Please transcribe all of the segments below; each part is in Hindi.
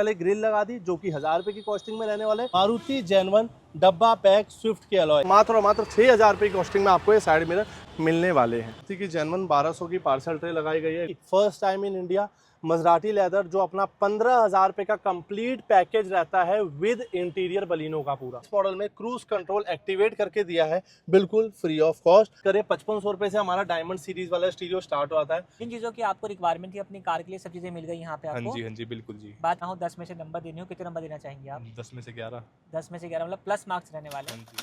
पहले ग्रिल लगा दी जो कि 1000 रुपए की कॉस्टिंग में रहने वाले। मारुति जेन1 डब्बा पैक स्विफ्ट के अलॉय मात्र और मात्र 6000 रुपए की कॉस्टिंग में आपको ये साइड मिरर मिलने वाले हैं। कि जेन1 1200 की पार्सल ट्रे लगाई गई है। First time in India Maserati leather जो अपना 15000 रुपए का कंप्लीट पैकेज रहता है विद इंटीरियर बलिनो का पूरा। इस मॉडल में क्रूज कंट्रोल एक्टिवेट करके दिया है बिल्कुल फ्री ऑफ कॉस्ट। करे 5500 रुपए से हमारा डायमंड सीरीज वाला स्टीरियो स्टार्ट होता है। जिन चीजों की आपको रिक्वायरमेंट थी अपनी कार के लिए सब चीजें मिल गई यहाँ पे आपको। हाँ जी बिल्कुल जी। बात ना हो 10 में से नंबर देनी हो, कितने नंबर देना चाहेंगे आप? 10 में से 11। 10 में से 11 मतलब प्लस मार्क्स रहने वाले हैं। हाँ जी।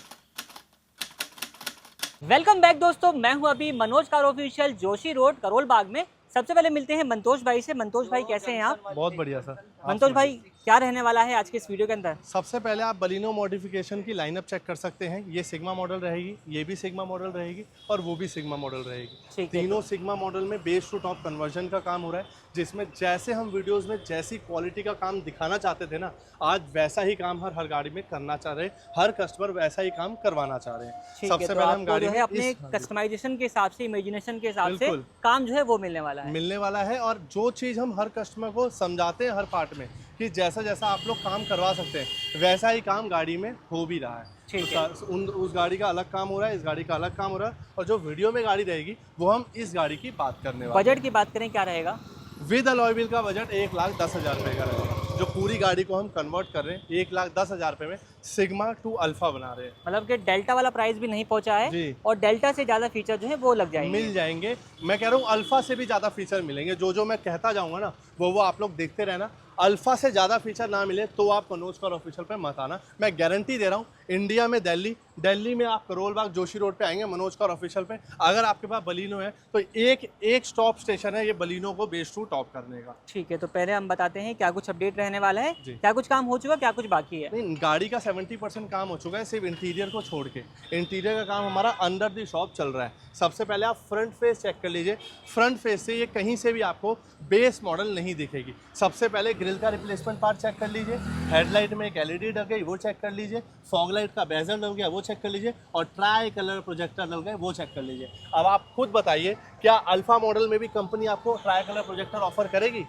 वेलकम बैक दोस्तों, मैं हूं अभी Manoj car official Joshi road Karol Bagh में। सबसे पहले मिलते हैं मंतोष भाई से। मंतोष भाई कैसे हैं आप? बहुत बढ़िया सर। मंतोष भाई क्या रहने वाला है आज के इस वीडियो के अंदर? सबसे पहले आप बलिनो मॉडिफिकेशन की लाइनअप चेक कर सकते हैं। ये सिग्मा मॉडल रहेगी, ये भी सिग्मा मॉडल रहेगी और वो भी सिग्मा मॉडल रहेगी। तीनों सिग्मा मॉडल में बेस टू टॉप कन्वर्जन का काम हो रहा है, जिसमें जैसे हम वीडियोस में जैसी क्वालिटी का काम दिखाना चाहते थे ना, आज वैसा ही काम हर गाड़ी में करना चाह रहे हैं। हर कस्टमर वैसा ही काम करवाना चाह रहे हैं। सबसे पहले हम गाड़ी में अपने कस्टमाइजेशन के हिसाब से, इमेजिनेशन के हिसाब से काम जो है वो मिलने वाला है। और जो चीज़ हम हर कस्टमर को समझाते हैं हर पार्ट में कि जैसा जैसा आप लोग काम करवा सकते हैं वैसा ही काम गाड़ी में हो भी रहा है। तो उस गाड़ी का अलग काम हो रहा है, इस गाड़ी का अलग काम हो रहा है। और जो वीडियो में गाड़ी रहेगी वो हम इस गाड़ी की बात करने वाले। बजट की बात करें क्या रहेगा? विद अलॉय व्हील का बजट 1,10,000 रुपये का रहेगा। जो पूरी गाड़ी को हम कन्वर्ट कर रहे हैं 1,10,000 रुपये में सिग्मा टू अल्फा बना रहे हैं। मतलब कि डेल्टा वाला प्राइस भी नहीं पहुंचा है जी। और डेल्टा से ज़्यादा फीचर जो है वो लग जाएंगे, मिल जाएंगे। मैं कह रहा हूँ अल्फा से भी ज़्यादा फीचर मिलेंगे। जो मैं कहता जाऊँगा ना वो आप लोग देखते रहना। अल्फा से ज़्यादा फीचर ना मिले तो आप मनोज कार ऑफिशियल पे मत आना। मैं गारंटी दे रहा हूँ। इंडिया में दिल्ली में आप करोल बाग जोशी रोड पे आएंगे मनोज कार ऑफिशियल पे, अगर आपके पास बलिनो है तो एक स्टॉप स्टेशन है ये बलिनो को बेस टू टॉप करने का। ठीक है, तो पहले हम बताते हैं क्या कुछ अपडेट रहने वाला है। क्या कुछ काम हो चुका, क्या कुछ बाकी है? नहीं, गाड़ी का 70% काम हो चुका है सिर्फ इंटीरियर को छोड़ के। इंटीरियर का काम हमारा अंडर द शॉप चल रहा है। सबसे पहले आप फ्रंट फेस चेक कर लीजिए। फ्रंट फेस से ये कहीं से भी आपको बेस मॉडल नहीं दिखेगी। सबसे पहले ग्रिल का रिप्लेसमेंट पार्ट चेक कर लीजिए। हेडलाइट में एक एलईडी डल गई वो चेक कर लीजिए। फॉग लाइट का बेजल डल गया वो चेक कर लीजिए। और ट्राई कलर प्रोजेक्टर डल गए वो चेक कर लीजिए। अब आप खुद बताइए क्या अल्फा मॉडल में भी कंपनी आपको ट्राई कलर प्रोजेक्टर ऑफर करेगी?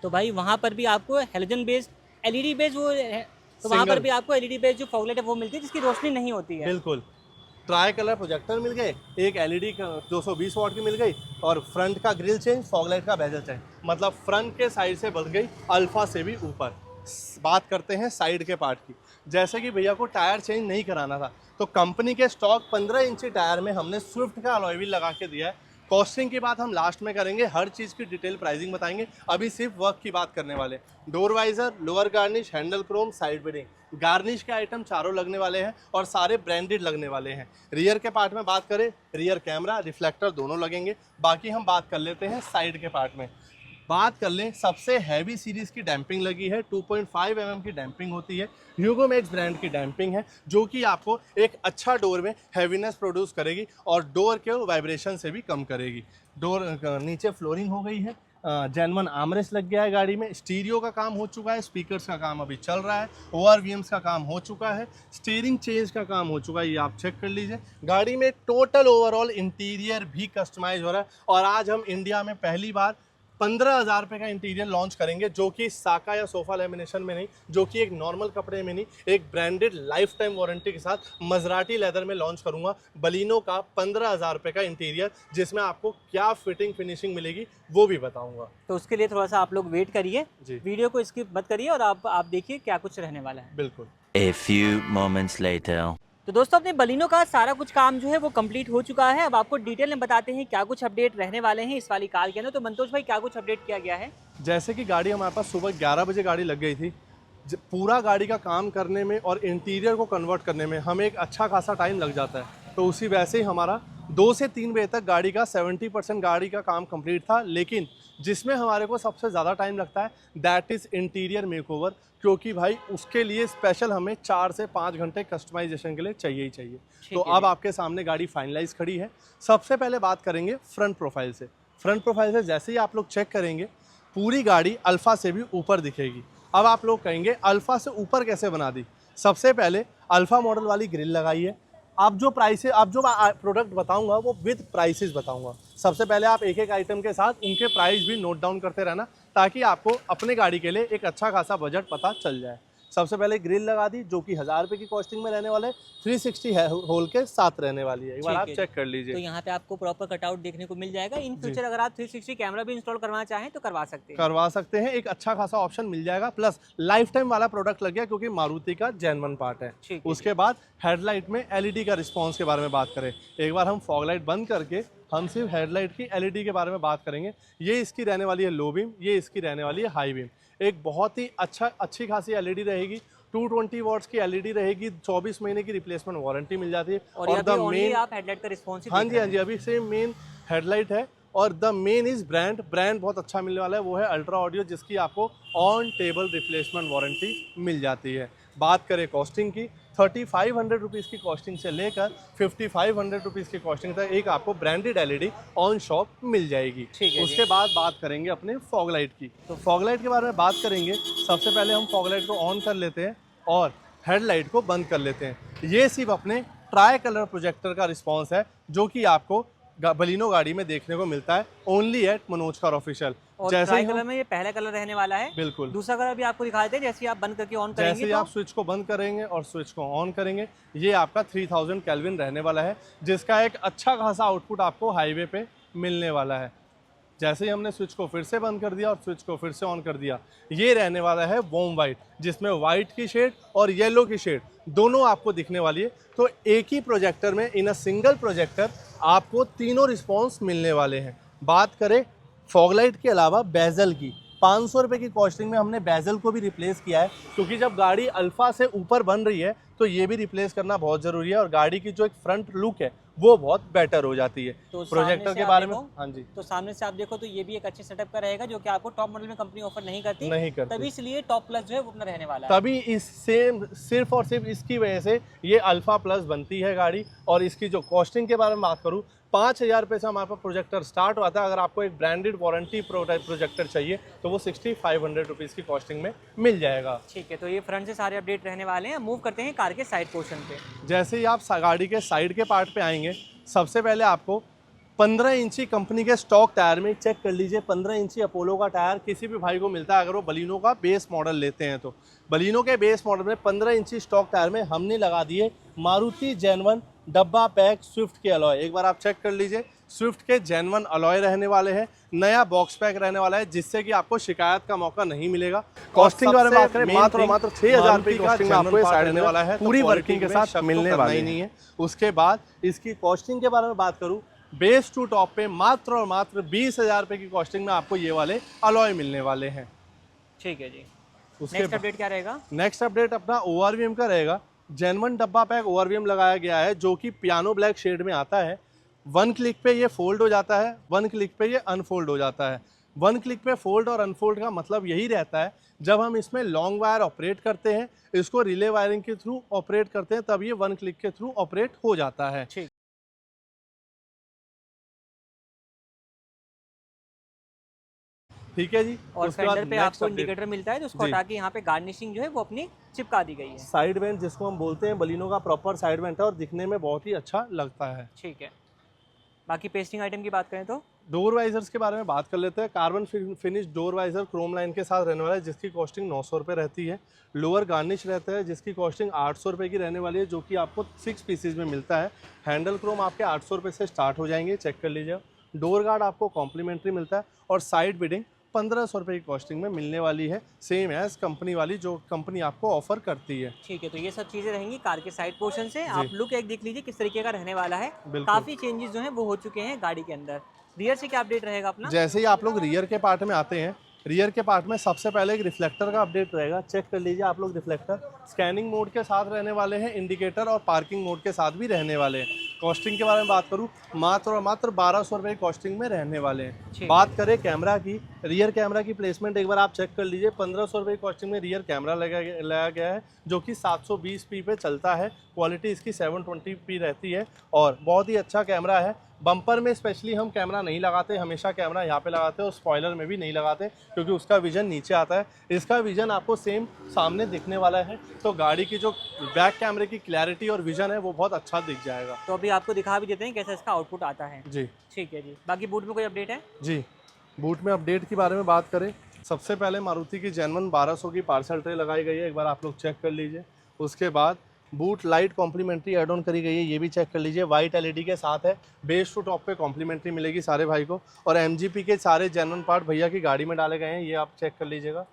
तो भाई वहाँ पर भी आपको हेलोजन बेस्ड एलईडी बेस्ड वो है, तो वहाँ पर भी आपको एलईडी बेस्ड जो फॉग लाइट है वो मिलती है जिसकी रोशनी नहीं होती है। बिल्कुल। ट्राई कलर प्रोजेक्टर मिल गए, एक एलईडी 220 वाट की मिल गई और फ्रंट का ग्रिल चेंज, फॉग लाइट का बेजल चेंज। मतलब फ्रंट के साइड से बढ़ गई अल्फा से भी ऊपर। बात करते हैं साइड के पार्ट की। जैसे कि भैया को टायर चेंज नहीं कराना था तो कंपनी के स्टॉक 15 इंची टायर में हमने स्विफ्ट का अलॉय व्हील लगा के दिया है। कॉस्टिंग की बात हम लास्ट में करेंगे, हर चीज़ की डिटेल प्राइसिंग बताएंगे। अभी सिर्फ वर्क की बात करने वाले। Door visor, lower garnish, handle chrome, side beading, garnish के आइटम चारों लगने वाले हैं और सारे ब्रांडेड लगने वाले हैं। रियर के पार्ट में बात करें, रियर कैमरा रिफ्लेक्टर दोनों लगेंगे। बाकी हम बात कर लेते हैं साइड के पार्ट में। बात कर लें, सबसे हैवी सीरीज़ की डैम्पिंग लगी है। 2.5 mm की डैम्पिंग होती है। ह्यूगो मैक्स ब्रांड की डैम्पिंग है जो कि आपको एक अच्छा डोर में हैवीनेस प्रोड्यूस करेगी और डोर के वाइब्रेशन से भी कम करेगी। डोर नीचे फ्लोरिंग हो गई है। जेन1 आर्मरेस्ट लग गया है गाड़ी में। स्टीरियो का काम हो चुका है, स्पीकर्स का काम अभी चल रहा है, ORVMs का काम हो चुका है, स्टीयरिंग चेंज का काम हो चुका है, ये आप चेक कर लीजिए। गाड़ी में टोटल ओवरऑल इंटीरियर भी कस्टमाइज हो रहा है और आज हम इंडिया में पहली बार 15,000 रुपये का इंटीरियर लॉन्च करेंगे, जो कि साका या सोफा लेमिनेशन में नहीं, जो कि एक नॉर्मल कपड़े में नहीं, एक ब्रांडेड लाइफ टाइम वारंटी के साथ मजराटी लेदर में लॉन्च करूंगा बलिनो का 15,000 रुपये का इंटीरियर, जिसमें आपको क्या फिटिंग फिनिशिंग मिलेगी वो भी बताऊंगा। तो उसके लिए थोड़ा सा आप लोग वेट करिए, वीडियो को स्किप मत करिए और आप देखिए क्या कुछ रहने वाला है। बिल्कुल। A few moments later. तो दोस्तों अपने बलिनो का सारा कुछ काम जो है वो कंप्लीट हो चुका है। अब आपको डिटेल में बताते हैं क्या कुछ अपडेट रहने वाले हैं इस वाली कार के अंदर। तो मंतोष भाई क्या कुछ अपडेट किया गया है? जैसे कि गाड़ी हमारे पास सुबह 11 बजे गाड़ी लग गई थी। पूरा गाड़ी का काम करने में और इंटीरियर को कन्वर्ट करने में हमें एक अच्छा खासा टाइम लग जाता है। तो उसी वैसे ही हमारा 2 से 3 बजे तक गाड़ी का 70% गाड़ी का काम कंप्लीट था। लेकिन जिसमें हमारे को सबसे ज़्यादा टाइम लगता है दैट इज़ इंटीरियर मेकओवर, क्योंकि भाई उसके लिए स्पेशल हमें 4 से 5 घंटे कस्टमाइजेशन के लिए चाहिए ही चाहिए। तो अब आपके सामने गाड़ी फाइनलाइज खड़ी है। सबसे पहले बात करेंगे फ्रंट प्रोफाइल से। फ्रंट प्रोफाइल से जैसे ही आप लोग चेक करेंगे पूरी गाड़ी अल्फ़ा से भी ऊपर दिखेगी। अब आप लोग कहेंगे अल्फ़ा से ऊपर कैसे बना दी? सबसे पहले अल्फ़ा मॉडल वाली ग्रिल लगाई है। अब जो प्रोडक्ट बताऊंगा वो विद प्राइसेस बताऊंगा। सबसे पहले आप एक एक आइटम के साथ उनके प्राइस भी नोट डाउन करते रहना, ताकि आपको अपने गाड़ी के लिए एक अच्छा खासा बजट पता चल जाए। सबसे पहले ग्रिल लगा दी जो कि 1000 रुपये की कॉस्टिंग में रहने वाले, 360 होल के साथ रहने वाली है। एक बार आप चेक कर लीजिए। तो यहाँ पे आपको प्रॉपर कटआउट देखने को मिल जाएगा। इन फ्यूचर अगर आप 360 कैमरा भी इंस्टॉल करवाना चाहें तो करवा सकते हैं। एक अच्छा खासा ऑप्शन मिल जाएगा। प्लस लाइफ टाइम वाला प्रोडक्ट लग गया क्योंकि मारुति का जेन्युइन पार्ट है। उसके बाद हेडलाइट में एलईडी का रिस्पॉन्स के बारे में बात करें, एक बार हम फॉग लाइट बंद करके हम सिर्फ हेडलाइट की एलईडी के बारे में बात करेंगे। ये इसकी रहने वाली है लो बीम, ये इसकी रहने वाली है हाई बीम। एक बहुत ही अच्छी खासी एलईडी रहेगी, 220 वॉट्स की एलईडी रहेगी, 24 महीने की रिप्लेसमेंट वारंटी मिल जाती है। और द मेन आप हेडलाइट का रिस्पॉन्स हाँ जी अभी से मेन हेडलाइट है। और द मेन इज ब्रांड बहुत अच्छा मिलने वाला है, वो है अल्ट्रा ऑडियो, जिसकी आपको ऑन टेबल रिप्लेसमेंट वारंटी मिल जाती है। बात करें कॉस्टिंग की, 3500 रुपीज़ की कॉस्टिंग से लेकर 5500 रुपीज़ की कॉस्टिंग तक एक आपको ब्रांडेड एलईडी ऑन शॉप मिल जाएगी। उसके बाद बात करेंगे अपने फॉग लाइट की। तो फॉग लाइट के बारे में बात करेंगे। सबसे पहले हम फॉग लाइट को ऑन कर लेते हैं और हेडलाइट को बंद कर लेते हैं। ये सिर्फ अपने ट्राई कलर प्रोजेक्टर का रिस्पॉन्स है जो कि आपको बलिनो गाड़ी में देखने को मिलता है, only at Manoj car official. और जैसे कलर में ये पहला कलर रहने वाला है। बिल्कुल। दूसरा कलर भी आपको दिखा देते हैं, जैसे आप बंद करके ऑन करेंगे, जैसे आप स्विच को बंद करेंगे और स्विच को ऑन करेंगे, ये आपका 3000 केल्विन रहने वाला है, जिसका एक अच्छा खासा आउटपुट आपको हाईवे पे मिलने वाला है। जैसे ही हमने स्विच को फिर से बंद कर दिया और स्विच को फिर से ऑन कर दिया, ये रहने वाला है वॉर्म वाइट, जिसमें वाइट की शेड और येलो की शेड दोनों आपको दिखने वाली है। तो एक ही प्रोजेक्टर में, इन अ सिंगल प्रोजेक्टर, आपको तीनों रिस्पॉन्स मिलने वाले हैं। बात करें फॉग लाइट के अलावा बेजल की, 500 रुपये की कॉस्टिंग में हमने बेजल को भी रिप्लेस किया है, क्योंकि जब गाड़ी अल्फा से ऊपर बन रही है तो ये भी रिप्लेस करना बहुत ज़रूरी है और गाड़ी की जो एक फ्रंट लुक है वो बहुत बेटर हो जाती है। तो प्रोजेक्टर के बारे में हाँ जी, तो सामने से आप देखो तो ये भी एक अच्छे सेटअप का रहेगा जो कि आपको टॉप मॉडल में कंपनी ऑफर नहीं करती, तभी इसलिए टॉप प्लस जो है वो अपना रहने वाला है। तभी सिर्फ और सिर्फ इसकी वजह से ये अल्फा प्लस बनती है गाड़ी। और इसकी जो कॉस्टिंग के बारे में बात करूँ, 5000 रुपये से हमारे पास प्रोजेक्टर स्टार्ट होता है। अगर आपको एक ब्रांडेड वारंटी प्रोजेक्टर चाहिए तो वो 6500 रुपीज़ की कॉस्टिंग में मिल जाएगा। ठीक है, तो ये फ्रंट से सारे अपडेट रहने वाले हैं। मूव करते हैं कार के साइड पोर्शन पे। जैसे ही आप गाड़ी के साइड के पार्ट पे आएंगे, सबसे पहले आपको 15 इंची कंपनी के स्टॉक टायर में चेक कर लीजिए। 15 इंची अपोलो का टायर किसी भी भाई को मिलता है अगर वो बलिनो का बेस मॉडल लेते हैं। तो बलिनो के बेस मॉडल में 15 इंची स्टॉक टायर में हमने लगा दिए मारुति जेन्युइन डब्बा पैक स्विफ्ट के अलॉय। एक बार आप चेक कर लीजिए, स्विफ्ट के जेन्युइन अलॉय रहने वाले हैं, नया बॉक्स पैक रहने वाला है, जिससे कि आपको शिकायत का मौका नहीं मिलेगा। कॉस्टिंग के बारे में बात करें, मात्र 6000 रुपये की कॉस्टिंग में आपको ये साइड रहने वाला है, पूरी वर्किंग के साथ मिलने वाला ही नहीं है। उसके बाद इसकी कॉस्टिंग के बारे में बात करूँ, बेस टू टॉप पे मात्र और मात्र 20000 रुपये की कॉस्टिंग में आपको ये वाले अलॉय मिलने वाले हैं। ठीक है जी। उसके नेक्स्ट अपडेट क्या रहेगा? नेक्स्ट अपडेट अपना ओआरवीएम का रहेगा। जेन्युइन डब्बा पैक ओआरवीएम लगाया गया है जो कि पियानो ब्लैक शेड में आता है। 1 क्लिक पे ये फोल्ड हो जाता है, 1 क्लिक पे ये अनफोल्ड हो जाता है। 1 क्लिक पे फोल्ड और अनफोल्ड का मतलब यही रहता है, जब हम इसमें लॉन्ग वायर ऑपरेट करते हैं, इसको रिले वायरिंग के थ्रू ऑपरेट करते हैं, तब ये 1 क्लिक के थ्रू ऑपरेट हो जाता है। ठीक है जी। और फेंडर पे आपको इंडिकेटर मिलता है, तो उसको हटा के यहाँ पे गार्निशिंग जो है वो अपनी चिपका दी गई है। साइड वेंट जिसको हम बोलते हैं, बलिनो का प्रॉपर साइड वेंट है और दिखने में बहुत ही अच्छा लगता है। ठीक है, बाकी पेस्टिंग आइटम की बात करें तो डोर वाइजर्स के बारे में बात कर लेते हैं। Carbon finish door visor chrome line के साथ रहने वाला है, जिसकी कॉस्टिंग 900 रुपये रहती है। लोअर गार्निश रहता है जिसकी कॉस्टिंग 800 रुपये की रहने वाली है, जो कि आपको 6 पीसेज में मिलता है। हैंडल क्रोम आपके 800 रुपये से स्टार्ट हो जाएंगे, चेक कर लीजिए। डोर गार्ड आपको कॉम्प्लीमेंट्री मिलता है और साइड बिडिंग 1500 रुपये की कॉस्टिंग में मिलने वाली है, सेम एज कंपनी वाली जो कंपनी आपको ऑफर करती है। ठीक है, तो ये सब चीजें रहेंगी कार के साइड पोर्शन से। आप लुक एक देख लीजिए किस तरीके का रहने वाला है। काफी चेंजेस जो हैं वो हो चुके हैं गाड़ी के अंदर। रियर से क्या अपडेट रहेगा अपना? जैसे ही आप लोग रियर के पार्ट में आते हैं, रियर के पार्ट में सबसे पहले एक रिफ्लेक्टर का अपडेट रहेगा। चेक कर लीजिए आप लोग, रिफ्लेक्टर स्कैनिंग मोड के साथ रहने वाले हैं, इंडिकेटर और पार्किंग मोड के साथ भी रहने वाले हैं। कॉस्टिंग के बारे में बात करूँ, मात्र और मात्र 1200 रुपये की कॉस्टिंग में रहने वाले हैं। बात करें कैमरा की, रियर कैमरा की प्लेसमेंट एक बार आप चेक कर लीजिए। 1500 रुपये की कॉस्टिंग में रियर कैमरा लगाया गया है, जो कि 720p पे चलता है। क्वालिटी इसकी 720p रहती है और बहुत ही अच्छा कैमरा है। बम्पर में स्पेशली हम कैमरा नहीं लगाते, हमेशा कैमरा यहाँ पे लगाते हैं और स्पॉइलर में भी नहीं लगाते, क्योंकि उसका विजन नीचे आता है। इसका विजन आपको सेम सामने दिखने वाला है, तो गाड़ी की जो बैक कैमरे की क्लैरिटी और विजन है वो बहुत अच्छा दिख जाएगा। तो अभी आपको दिखा भी देते हैं कैसा इसका आउटपुट आता है। जी ठीक है जी। बाकी बूट में कोई अपडेट है? जी, बूट में अपडेट के बारे में बात करें, सबसे पहले मारुति की जेन्युइन 1200 की पार्सल ट्रे लगाई गई है, एक बार आप लोग चेक कर लीजिए। उसके बाद boot light complimentary add on करी गई है, ये भी चेक कर लीजिए। वाइट एलईडी के साथ है, बेस टू टॉप पे कॉम्प्लीमेंट्री मिलेगी सारे भाई को। और एमजीपी के सारे जेन्युइन पार्ट भैया की गाड़ी में डाले गए हैं, ये आप चेक कर लीजिएगा।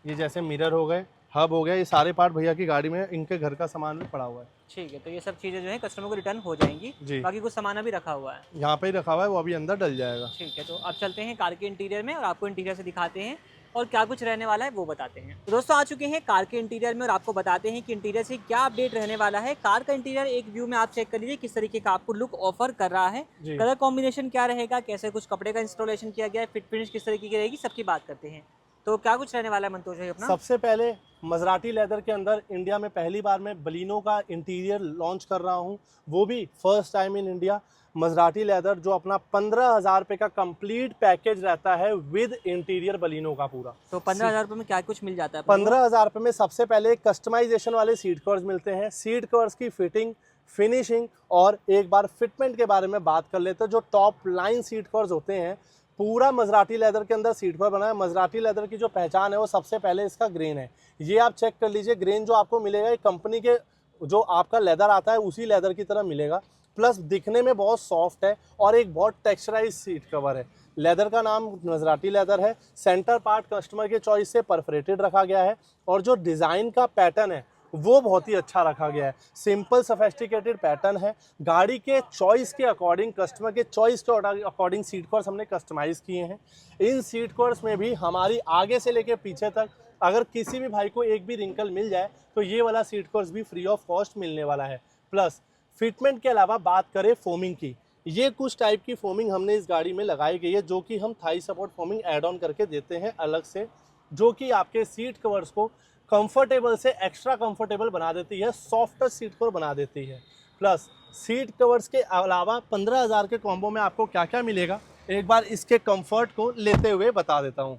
ये जैसे मिरर हो गए, हब हो गया, ये सारे पार्ट भैया की गाड़ी में इनके घर का सामान भी पड़ा हुआ है। ठीक है, तो ये सब चीज़ें जो है कस्टमर को रिटर्न हो जाएंगी जी। बाकी कुछ सामान अभी रखा हुआ है यहाँ पे ही रखा हुआ है, वो अभी अंदर डल जाएगा। ठीक है, तो अब चलते हैं कार के इंटीरियर में और आपको इंटीरियर से दिखाते हैं और क्या कुछ रहने वाला है वो बताते हैं। तो दोस्तों आ चुके हैं कार के इंटीरियर में और आपको बताते हैं कि इंटीरियर से क्या अपडेट रहने वाला है। कार का इंटीरियर एक व्यू में आप चेक कर लीजिए किस तरीके का आपको लुक ऑफर कर रहा है, जी। कलर कॉम्बिनेशन क्या रहेगा, कैसे कुछ कपड़े का इंस्टॉलेशन किया गया है, फिट फिनिश किस तरीके की रहेगी, सबकी बात करते हैं। तो क्या कुछ रहने वाला है मंतोष भाई अपना? सबसे पहले मजराटी लेदर के अंदर इंडिया में पहली बार मैं बलिनो का इंटीरियर लॉन्च कर रहा हूँ, वो भी first time in India. Maserati leather जो अपना 15,000 रुपये का कंप्लीट पैकेज रहता है विद इंटीरियर बलिनो का पूरा। तो 15,000 रुपये में क्या कुछ मिल जाता है? 15,000 रुपये में सबसे पहले कस्टमाइजेशन वाले सीट कवर्स मिलते हैं। सीट कवर्स की फिटिंग, फिनिशिंग और एक बार फिटमेंट के बारे में बात कर लेते हैं। जो टॉप लाइन सीट कवर्स होते हैं, पूरा मजराटी लेदर के अंदर सीट कवर बना है। मजराटी लेदर की जो पहचान है वो सबसे पहले इसका ग्रेन है, ये आप चेक कर लीजिए। ग्रेन जो आपको मिलेगा ये कंपनी के जो आपका लेदर आता है उसी लेदर की तरह मिलेगा, प्लस दिखने में बहुत सॉफ्ट है और एक बहुत टेक्सचराइज सीट कवर है। लेदर का नाम मजराटी लेदर है। सेंटर पार्ट कस्टमर के चॉइस से परफोरेटेड रखा गया है और जो डिज़ाइन का पैटर्न है वो बहुत ही अच्छा रखा गया है। सिंपल सोफिस्टिकेटेड पैटर्न है। गाड़ी के चॉइस के अकॉर्डिंग, कस्टमर के चॉइस के अकॉर्डिंग सीट कवर्स हमने कस्टमाइज़ किए हैं। इन सीट कवर्स में भी हमारी आगे से लेके पीछे तक अगर किसी भी भाई को एक भी रिंकल मिल जाए तो ये वाला सीट कवर्स भी फ्री ऑफ कॉस्ट मिलने वाला है। प्लस फिटमेंट के अलावा बात करें फोमिंग की, ये कुछ टाइप की फोमिंग हमने इस गाड़ी में लगाई गई है जो कि हम Thai support foaming add on करके देते हैं अलग से, जो कि आपके सीट कवर्स को कंफर्टेबल से एक्स्ट्रा कंफर्टेबल बना देती है, सॉफ्टर सीट कवर बना देती है। प्लस सीट कवर्स के अलावा 15,000 के कॉम्बो में आपको क्या क्या मिलेगा एक बार इसके कंफर्ट को लेते हुए बता देता हूँ।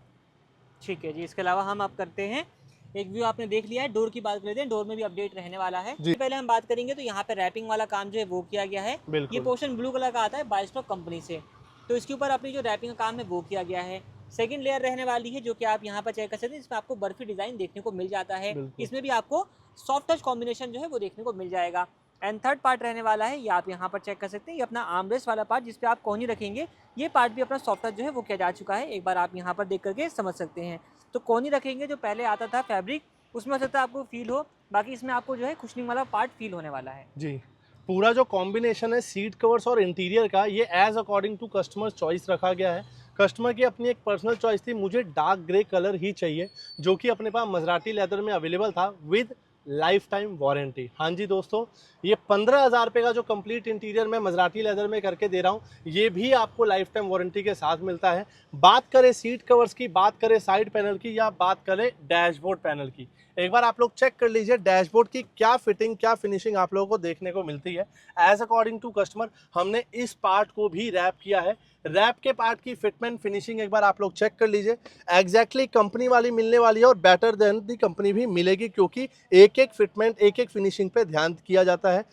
ठीक है जी, इसके अलावा हम आप करते हैं एक व्यू आपने देख लिया है, डोर की बात कर लेते हैं। डोर में भी अपडेट रहने वाला है। पहले हम बात करेंगे तो यहाँ पे रैपिंग वाला काम जो है वो किया गया है। ये पोर्शन ब्लू कलर का आता है बाइस्टॉक कंपनी से, तो इसके ऊपर अपनी जो रैपिंग का काम है वो किया गया है। सेकंड लेयर रहने वाली है जो कि आप यहाँ पर चेक कर सकते हैं, इसमें आपको बर्फी डिजाइन देखने को मिल जाता है। इसमें भी आपको सॉफ्ट टच कॉम्बिनेशन जो है वो देखने को मिल जाएगा। एंड थर्ड पार्ट रहने वाला है, ये आप यहाँ पर चेक कर सकते हैं, ये अपना आर्मरेस्ट वाला पार्ट जिस पे आप कोहनी रखेंगे, ये पार्ट भी अपना सॉफ्ट टच जो है वो किया जा चुका है। एक बार आप यहाँ पर देख करके समझ सकते हैं। तो कोहनी रखेंगे, जो पहले आता था फैब्रिक उसमें हो सकता है आपको फील हो, बाकी इसमें आपको जो है कुशनिंग वाला पार्ट फील होने वाला है। जी, पूरा जो कॉम्बिनेशन है सीट कवर्स और इंटीरियर का, ये as according to customer choice रखा गया है। कस्टमर की अपनी एक पर्सनल चॉइस थी, मुझे डार्क ग्रे कलर ही चाहिए, जो कि अपने पास मजराटी लेदर में अवेलेबल था विद लाइफ टाइम वारंटी। हाँ जी दोस्तों, ये 15,000 रुपये का जो कंप्लीट इंटीरियर मैं मजराटी लेदर में करके दे रहा हूँ, ये भी आपको लाइफ टाइम वारंटी के साथ मिलता है। बात करें सीट कवर्स की, बात करें साइड पैनल की, या बात करें डैशबोर्ड पैनल की, एक बार आप लोग चेक कर लीजिए डैशबोर्ड की क्या फिटिंग, क्या फिनिशिंग आप लोगों को देखने को मिलती है। एज अकॉर्डिंग टू कस्टमर हमने इस पार्ट को भी रैप किया है। रैप के पार्ट की फिटमेंट फिनिशिंग एक बार आप लोग चेक कर लीजिए, एग्जैक्टली कंपनी वाली मिलने वाली है और बेटर देन दी कंपनी भी मिलेगी, क्योंकि एक एक फिटमेंट, एक एक फिनिशिंग पे ध्यान किया जाता है।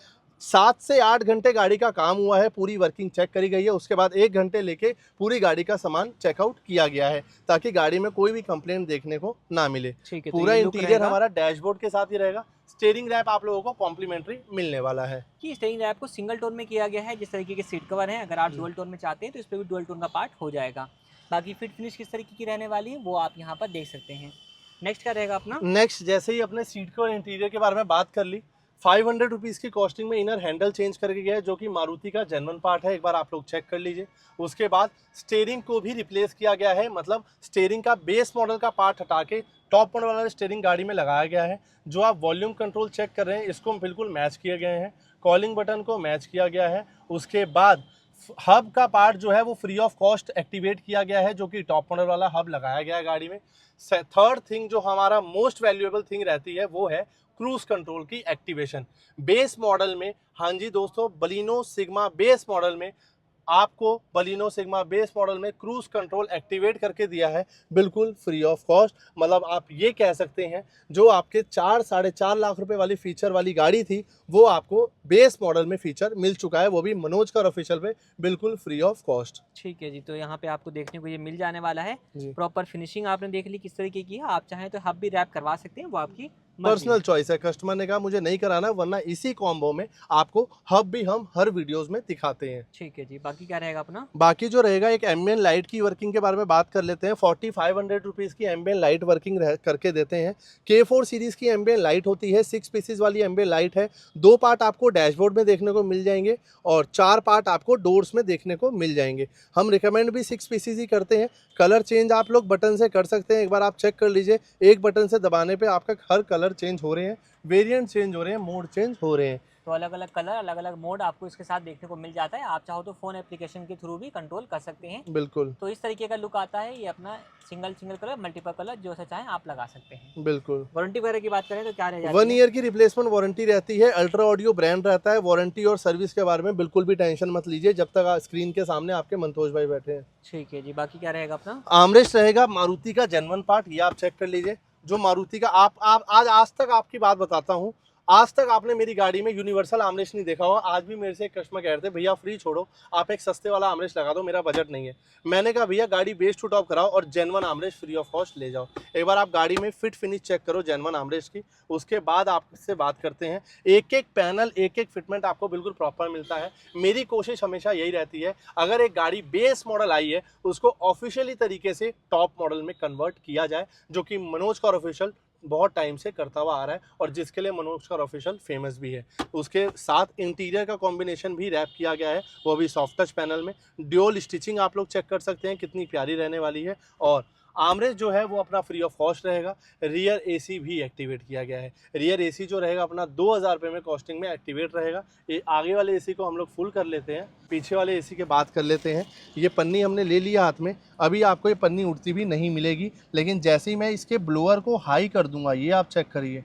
7 से 8 घंटे गाड़ी का काम हुआ है, पूरी वर्किंग चेक करी गई है, उसके बाद 1 घंटे लेके पूरी गाड़ी का सामान चेकआउट किया गया है, ताकि गाड़ी में कोई भी कंप्लेंट देखने को ना मिले। ठीक है, पूरा इंटीरियर हमारा डैशबोर्ड के साथ ही रहेगा। स्टीयरिंग रैप आप लोगों को कॉम्प्लीमेंट्री मिलने वाला है। कि स्टीयरिंग रैप को सिंगल टोन में किया गया है, जिस तरीके के सीट कवर हैं, अगर आप डुअल टोन में चाहते हैं तो इस पर भी डुअल टोन का पार्ट हो जाएगा। बाकी फिट फिनिश किस तरीके की रहने वाली है वो आप यहाँ पर देख सकते हैं। नेक्स्ट क्या रहेगा अपना? नेक्स्ट जैसे ही अपने सीट कवर इंटीरियर के बारे में बात कर ली, 500 रुपीज़ की कॉस्टिंग में इनर हैंडल चेंज करके गया है, जो कि मारुति का जेन्युइन पार्ट है, एक बार आप लोग चेक कर लीजिए। उसके बाद स्टीयरिंग को भी रिप्लेस किया गया है, मतलब स्टीयरिंग का बेस मॉडल का पार्ट हटा के टॉप मॉडल वाला स्टीयरिंग गाड़ी में लगाया गया है। जो आप वॉल्यूम कंट्रोल चेक कर रहे हैं, इसको बिल्कुल मैच किए गए हैं, कॉलिंग बटन को मैच किया गया है। उसके बाद हब का पार्ट जो है वो फ्री ऑफ कॉस्ट एक्टिवेट किया गया है, जो कि टॉप मॉडल वाला हब लगाया गया है गाड़ी में। थर्ड थिंग जो हमारा मोस्ट वैल्यूएबल थिंग रहती है वो है क्रूज कंट्रोल की एक्टिवेशन। बेस मॉडल में, हाँ जी दोस्तों, बलिनो सिग्मा बेस मॉडल में आपको बलिनो सिग्मा बेस मॉडल में क्रूज कंट्रोल एक्टिवेट करके दिया है, बिल्कुल फ्री ऑफ कॉस्ट। मतलब आप ये कह सकते हैं जो आपके 4-4.5 लाख रुपए वाली फीचर वाली गाड़ी थी वो आपको बेस मॉडल में फीचर मिल चुका है, वो भी मनोज कार ऑफिशियल पे बिल्कुल फ्री ऑफ कॉस्ट। ठीक है जी, तो यहाँ पे आपको देखने को ये मिल जाने वाला है। जी। प्रॉपर फिनिशिंग आपने देख ली किस तरीके की है, आप चाहें तो हब भी रैप करवा सकते हैं, वो आपकी मर्जी पर्सनल है। चॉइस है, कस्टमर ने कहा मुझे नहीं कराना, वरना इसी कॉम्बो में आपको हब भी हम हर वीडियोस में दिखाते हैं। ठीक है जी, बाकी क्या रहेगा अपना? बाकी जो रहेगा एक एम्बियन लाइट की वर्किंग के बारे में बात कर लेते हैं। 4500 रुपीज़ की एम्बियन लाइट वर्किंग करके देते हैं। K4 सीरीज़ की एम्बियन लाइट होती है, 6 पीसेस वाली एम्बियन लाइट है। 2 पार्ट आपको डैशबोर्ड में देखने को मिल जाएंगे और 4 पार्ट आपको डोर्स में देखने को मिल जाएंगे। हम रिकमेंड भी 6 पीसेस ही करते हैं। कलर चेंज आप लोग बटन से कर सकते हैं, एक बार आप चेक कर लीजिए, एक बटन से दबाने पे आपका हर कलर चेंज हो रहे हैं, वेरिएंट चेंज हो रहे हैं, मोड चेंज हो रहे हैं। तो अलग अलग कलर, अलग अलग मोड आपको इसके साथ देखने को मिल जाता है। आप चाहो तो फ़ोन एप्लीकेशन के थ्रू भी कंट्रोल कर सकते हैं। बिल्कुल तो इस तरीके का लुक आता है। ये अपना सिंगल कलर, मल्टीपल कलर जो सा चाहें आप लगा सकते हैं। बिल्कुल। वारंटी वगैरह की बात करें तो क्या रह जाती 1 है? ईयर की रिप्लेसमेंट वारंटी रहती है। अल्ट्रा ऑडियो ब्रांड रहता है। वारंटी और सर्विस के बारे में बिल्कुल भी टेंशन मत लीजिए जब तक स्क्रीन के सामने आपके मंतोष भाई बैठे हैं। ठीक है जी, बाकी क्या रहेगा अपना? आर्मरेस्ट रहेगा मारुति का जेन्युइन पार्ट, ये आप चेक कर लीजिए। जो मारुति का आप आज तक आपकी बात बताता हूँ, आज तक आपने मेरी गाड़ी में यूनिवर्सल आर्मरेस्ट नहीं देखा होगा। आज भी मेरे से एक कस्टमर कह रहे थे भैया फ्री छोड़ो, आप एक सस्ते वाला आर्मरेस्ट लगा दो, मेरा बजट नहीं है। मैंने कहा भैया गाड़ी बेस टू टॉप कराओ और genuine armrest free of cost ले जाओ। एक बार आप गाड़ी में फिट फिनिश चेक करो जेन्युइन आर्मरेस्ट की, उसके बाद आपसे बात करते हैं। एक एक पैनल, एक एक फिटमेंट आपको बिल्कुल प्रॉपर मिलता है। मेरी कोशिश हमेशा यही रहती है, अगर एक गाड़ी बेस मॉडल आई है उसको ऑफिशियली तरीके से टॉप मॉडल में कन्वर्ट किया जाए, जो कि मनोज कार ऑफिशियल बहुत टाइम से करता हुआ आ रहा है और जिसके लिए मनोज कार ऑफिशियल फेमस भी है। उसके साथ इंटीरियर का कॉम्बिनेशन भी रैप किया गया है, वो भी सॉफ्ट टच पैनल में। ड्यूल स्टिचिंग आप लोग चेक कर सकते हैं कितनी प्यारी रहने वाली है। और आर्मरेस्ट जो है वो अपना फ्री ऑफ कॉस्ट रहेगा। रियर एसी भी एक्टिवेट किया गया है। रियर एसी जो रहेगा अपना 2000 रुपये में कॉस्टिंग में एक्टिवेट रहेगा। ये आगे वाले एसी को हम लोग फुल कर लेते हैं, पीछे वाले एसी की बात कर लेते हैं। ये पन्नी हमने ले लिया हाथ में, अभी आपको ये पन्नी उड़ती भी नहीं मिलेगी, लेकिन जैसे ही मैं इसके ब्लोअर को हाई कर दूंगा, ये आप चेक करिए,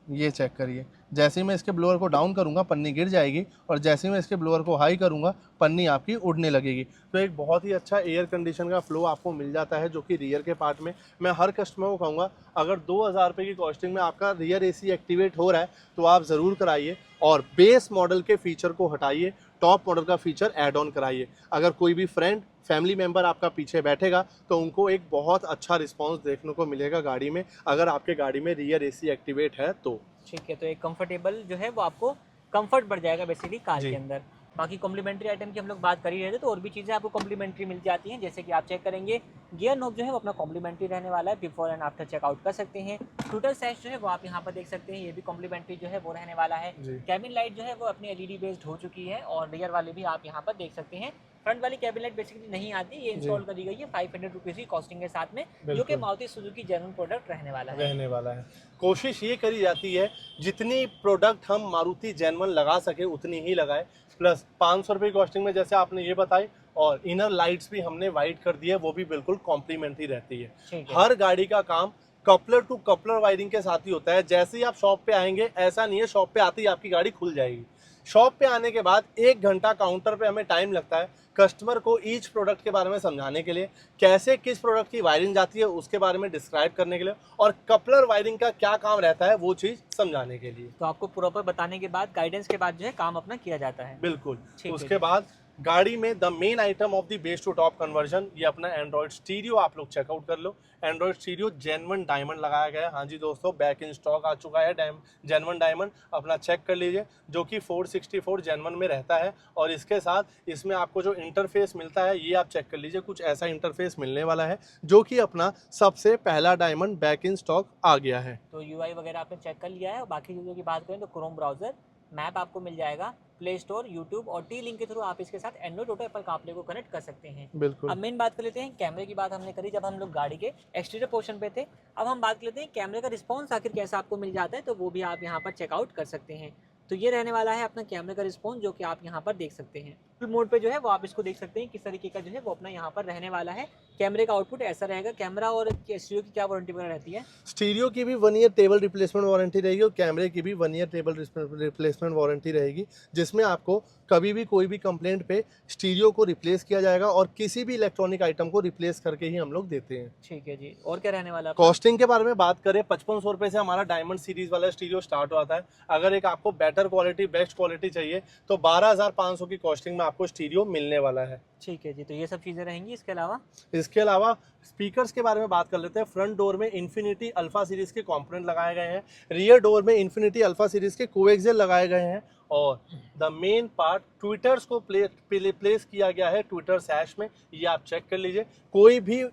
ये चेक करिए, जैसे ही मैं इसके ब्लोअर को डाउन करूंगा पन्नी गिर जाएगी और जैसे ही मैं इसके ब्लोअर को हाई करूंगा पन्नी आपकी उड़ने लगेगी। तो एक बहुत ही अच्छा एयर कंडीशन का फ्लो आपको मिल जाता है जो कि रियर के पार्ट में। मैं हर कस्टमर को कहूँगा अगर 2000 रुपये की कॉस्टिंग में आपका रियर एसी एक्टिवेट हो रहा है तो आप ज़रूर कराइए और बेस मॉडल के फीचर को हटाइए, टॉप मॉडल का फीचर ऐड ऑन कराइए। अगर कोई भी फ्रेंड फैमिली मेंबर आपका पीछे बैठेगा तो उनको एक बहुत अच्छा रिस्पांस देखने को मिलेगा गाड़ी में, अगर आपके गाड़ी में रियर एसी एक्टिवेट है तो। ठीक है, तो एक कंफर्टेबल जो है वो आपको कंफर्ट बढ़ जाएगा बेसिकली कार जी। के अंदर। बाकी कॉम्प्लीमेंट्री आइटम की हम लोग बात कर ही रहे थे, तो और भी चीज़ें आपको कॉम्प्लीमेंट्री मिल जाती हैं। जैसे कि आप चेक करेंगे गियर नॉब जो है वो अपना कॉम्प्लीमेंट्री रहने वाला है, बिफोर एंड आफ्टर चेकआउट कर सकते हैं। टूटल सैश जो है वो आप यहाँ पर देख सकते हैं, ये भी कॉम्प्लीमेंट्री जो है वो रहने वाला है। जी। कैबिन लाइट जो है वो अपनी एलईडी बेस्ड हो चुकी है और रियर वाली भी आप यहाँ पर देख सकते हैं। फ्रंट वाली कैबिन लाइट बेसिकली नहीं आती, ये इंस्टॉल कर दी गई है 500 रुपीज़ की कॉस्टिंग के साथ में, जो कि बिल्कुल। मारुति सुजुकी जेन्युइन प्रोडक्ट रहने वाला है। रहने वाला है। कोशिश ये करी जाती है जितनी प्रोडक्ट हम मारुति जेन्युइन लगा सके उतनी ही लगाए। प्लस 500 रुपये कॉस्टिंग में जैसे आपने ये बताई, और इनर लाइट्स भी हमने वाइट कर दी है, वो भी बिल्कुल कॉम्प्लीमेंट्री रहती है। ठीक है। हर गाड़ी का काम कपलर टू कपलर वायरिंग के साथ ही होता है। जैसे ही आप शॉप पे आएंगे, ऐसा नहीं है शॉप पे आते ही आपकी गाड़ी खुल जाएगी। शॉप पे आने के बाद 1 घंटा काउंटर पे हमें टाइम लगता है कस्टमर को ईच प्रोडक्ट के बारे में समझाने के लिए, कैसे किस प्रोडक्ट की वायरिंग जाती है उसके बारे में डिस्क्राइब करने के लिए, और कपलर वायरिंग का क्या काम रहता है वो चीज़ समझाने के लिए। तो आपको प्रॉपर बताने के बाद, गाइडेंस के बाद जो है काम अपना किया जाता है। बिल्कुल। ठीक है उसके जी। बाद गाड़ी में the main item of the base to top conversion, ये अपना एंड्रॉइड स्टीरियो आप लोग चेकआउट कर लो। एंड्रॉइड स्टीरियो जेन्युइन डायमंड लगाया गया है। हाँ जी दोस्तों, बैक इन स्टॉक आ चुका है जेन्युइन डायमंड, अपना चेक कर लीजिए, जो कि 464 जेन्युइन में रहता है। और इसके साथ इसमें आपको जो इंटरफेस मिलता है ये आप चेक कर लीजिए, कुछ ऐसा इंटरफेस मिलने वाला है जो कि अपना सबसे पहला डायमंड बैक इन स्टॉक आ गया है। तो यूआई वगैरह आपने चेक कर लिया है। और बाकी चीज़ों की बात करें तो क्रोम ब्राउजर, मैप आपको मिल जाएगा, प्ले स्टोर, यूट्यूब और टी लिंक के थ्रू आप इसके साथ एंड्रॉइड ऑटो एप्पल कारप्ले को कनेक्ट कर सकते हैं। बिल्कुल। अब मेन बात कर लेते हैं कैमरे की। बात हमने करी जब हम लोग गाड़ी के एक्सटीरियर पोर्शन पे थे। अब हम बात कर लेते हैं कैमरे का रिस्पॉन्स आखिर कैसा आपको मिल जाता है, तो वो भी आप यहाँ पर चेकआउट कर सकते हैं। तो ये रहने वाला है अपना कैमरे का रिस्पॉन्स, जो कि आप यहाँ पर देख सकते हैं। फुल मोड पे जो है वो आप इसको देख सकते हैं किस तरीके का जो है वो अपना यहाँ पर रहने वाला है। कैमरे का आउटपुट ऐसा रहेगा। कैमरा और स्टीरियो की क्या वारंटी वगैरह रहती है? स्टीरियो की भी 1 ईयर टेबल रिप्लेसमेंट वारंटी रहेगी और कैमरे की भी 1 ईयर टेबल रिप्लेसमेंट वारंटी रहेगी, जिसमें आपको कभी भी कोई भी कंप्लेंट पे स्टीरियो को रिप्लेस किया जाएगा और किसी भी इलेक्ट्रॉनिक आइटम को रिप्लेस करके ही हम लोग देते हैं। ठीक है जी। और क्या रहने वाला है? कॉस्टिंग के बारे में बात करें, 5500 रुपये से हमारा डायमंड सीरीज वाला स्टीरियो स्टार्ट होता है। अगर एक आपको बेटर क्वालिटी, बेस्ट क्वालिटी चाहिए तो 12500 की कॉस्टिंग में आपको स्टीरियो मिलने वाला है। ठीक है जी। तो ये सब चीज़ें रहेंगी। इसके अलावा स्पीकर्स के बारे में बात कर लेते हैं। फ्रंट डोर में इन्फिनिटी अल्फा सीरीज के कंपोनेंट लगाए गए हैं। रियर डोर में इन्फिनिटी अल्फा सीरीज के कोएक्सियल लगाए गए हैं और द मेन पार्ट ट्विटर्स को प्लेस किया गया है ट्विटर सैश में। ये आप चेक कर लीजिए, कोई भी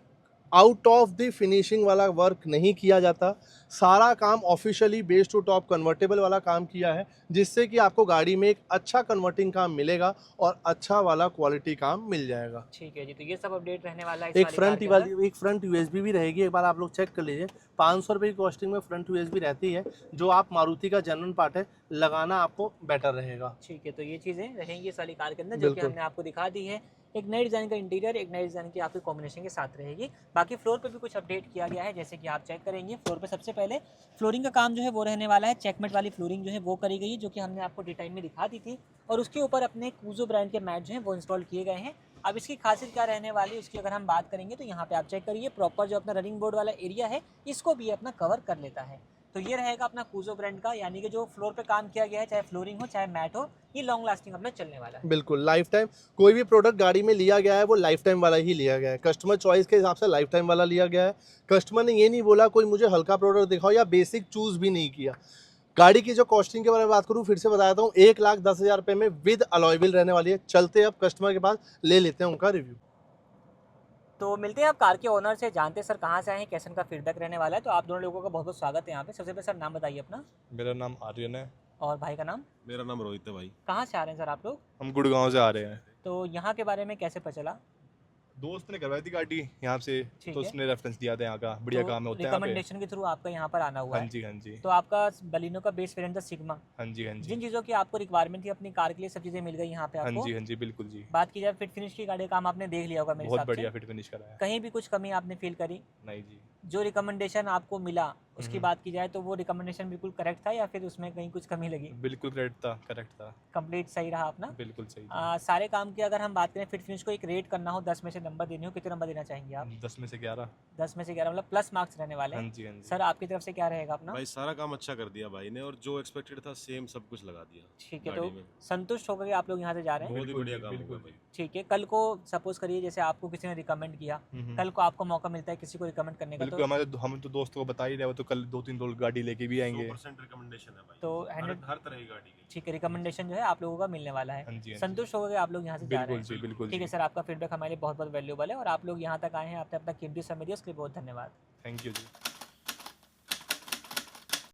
आउट ऑफ द फिनिशिंग वाला वर्क नहीं किया जाता। सारा काम officially base to top convertible वाला काम किया है, जिससे कि आपको गाड़ी में एक अच्छा कन्वर्टिंग काम मिलेगा और अच्छा वाला क्वालिटी काम मिल जाएगा। ठीक है जी। तो ये सब अपडेट रहने वाला है। एक फ्रंट यूएसबी भी रहेगी, एक बार आप लोग चेक कर लीजिए। 500 रुपये की कॉस्टिंग में फ्रंट यूएसबी रहती है, जो आप मारुति का जनरल पार्ट है, लगाना आपको बेटर रहेगा। ठीक है। तो ये चीज़ें रहेंगी इस वाली कार के अंदर, जो कि हमने आपको दिखा दी है। एक नए डिज़ाइन का इंटीरियर, एक नए डिज़ाइन की आपकी कॉम्बिनेशन के साथ रहेगी। बाकी फ्लोर पे भी कुछ अपडेट किया गया है, जैसे कि आप चेक करेंगे। फ्लोर पे सबसे पहले फ्लोरिंग का काम जो है वो रहने वाला है। चेकमेट वाली फ्लोरिंग जो है वो करी गई है, जो कि हमने आपको डिटेल में दिखा दी थी। और उसके ऊपर अपने कूजो ब्रांड के मैट जो है वो इंस्टॉल किए गए हैं। अब इसकी खासियत क्या रहने वाली है उसकी अगर हम बात करेंगे तो यहाँ पे आप चेक करिए, प्रॉपर जो अपना रनिंग बोर्ड वाला एरिया है इसको भी अपना कवर कर लेता है। तो ये रहेगा अपना कूजो ब्रांड का, यानी कि जो फ्लोर पे काम किया गया है, चाहे फ्लोरिंग हो चाहे मैट हो, ये लॉन्ग लास्टिंग अपना चलने वाला है। बिल्कुल लाइफ टाइम, कोई भी प्रोडक्ट गाड़ी में लिया गया है वो लाइफ टाइम वाला ही लिया गया है। कस्टमर चॉइस के हिसाब से लाइफ टाइम वाला लिया गया है। कस्टमर ने ये नहीं बोला कोई मुझे हल्का प्रोडक्ट दिखाओ या बेसिक चूज भी नहीं किया। गाड़ी की जो कॉस्टिंग के बारे में बात करूँ, फिर से बता देता हूँ, 1,10,000 रुपये में विद अलॉय व्हील रहने वाली है। चलते अब कस्टमर के पास ले लेते हैं उनका रिव्यू। तो मिलते हैं आप कार के ओनर से, जानते हैं सर कहाँ से आए हैं, कैसे उनका फीडबैक रहने वाला है। तो आप दोनों लोगों का बहुत बहुत स्वागत है यहाँ पे। सबसे पहले सर नाम बताइए अपना। मेरा नाम आर्यन है। और भाई का नाम? मेरा नाम रोहित है भाई। कहाँ से आ रहे हैं सर आप लोग? हम गुड़गांव से आ रहे हैं। तो यहाँ के बारे में कैसे पता चला? दोस्त ने करवाई थी गाड़ी यहाँ से, ठीक तो है। उसने रेफरेंस दिया था यहाँ का, बढ़िया तो काम होता है यहाँ पे। रिकमेंडेशन के थ्रू आपका यहाँ पर आना हुआ हाँ है। जी, हाँ जी, तो आपका बलिनो का बेस वेरिएंट था सिग्मा। हाँ जी, हाँ जी, जिन चीज़ों की आपको रिक्वायरमेंट थी अपनी कार के लिए, सब चीज़ें मिल गई यहाँ पे हाँ आपको। जी, हाँ जी, बिल्कुल जी। बात की जाए फिट फिनिश की, गाड़ी का काम आपने देख लिया होगा मेरे बहुत हिसाब बढ़िया से। फिट फिनिश करा है। कहीं भी कुछ कमी आपने फील करी? नहीं जी। जो रिकमेंडेशन आपको मिला उसकी बात की जाए तो वो रिकमेंडेशन बिल्कुल करेक्ट था या फिर उसमें कहीं कुछ कमी लगी? बिल्कुल करेक्ट था। कंप्लीट सही रहा अपना? बिल्कुल सही। सारे काम की अगर हम बात करें, फिट फिनिश को एक रेट करना हो, 10 में से नंबर देने हो, कितने नंबर देना चाहेंगे आप? 10 में से 11। 10 में से 11 मतलब प्लस मार्क्स रहने वाले हाँ हैं। जी, हाँ जी। सर आपकी तरफ से क्या रहेगा अपना? भाई सारा काम अच्छा कर दिया भाई ने, और जो एक्सपेक्टेड था सेम सब कुछ लगा दिया। ठीक है। तो गाड़ी में संतुष्ट होकर के आप लोग यहाँ से जा रहे हैं? बहुत ही बढ़िया काम बिल्कुल। होगा भाई। ठीक है। कल को सपोज करिए जैसे आपको किसी ने रिकमेंड किया, कल को आपको मौका मिलता है किसी को रिकमेंड करने का, बिल्कुल, हम तो दोस्तों को बता ही रहे, वो तो कल 2-3 लोग गाड़ी लेके भी आएंगे। 100% रिकमेंडेशन है भाई। तो हर तरह की गाड़ी की। ठीक है, रिकमेंडेशन जो है आप लोगों का मिलने वाला है। हाँ जी, हाँ जी। संतुष्ट हो गए आप लोग यहाँ से जा रहे बिल्कुल हैं? जी, बिल्कुल ठीक है जी। सर, आपका फीडबैक हमारे लिए बहुत बहुत वैल्यूबल है और आप लोग यहाँ तक आए हैं, आपने अपना कीमती समय दिया उसके लिए बहुत धन्यवाद। Thank you ji.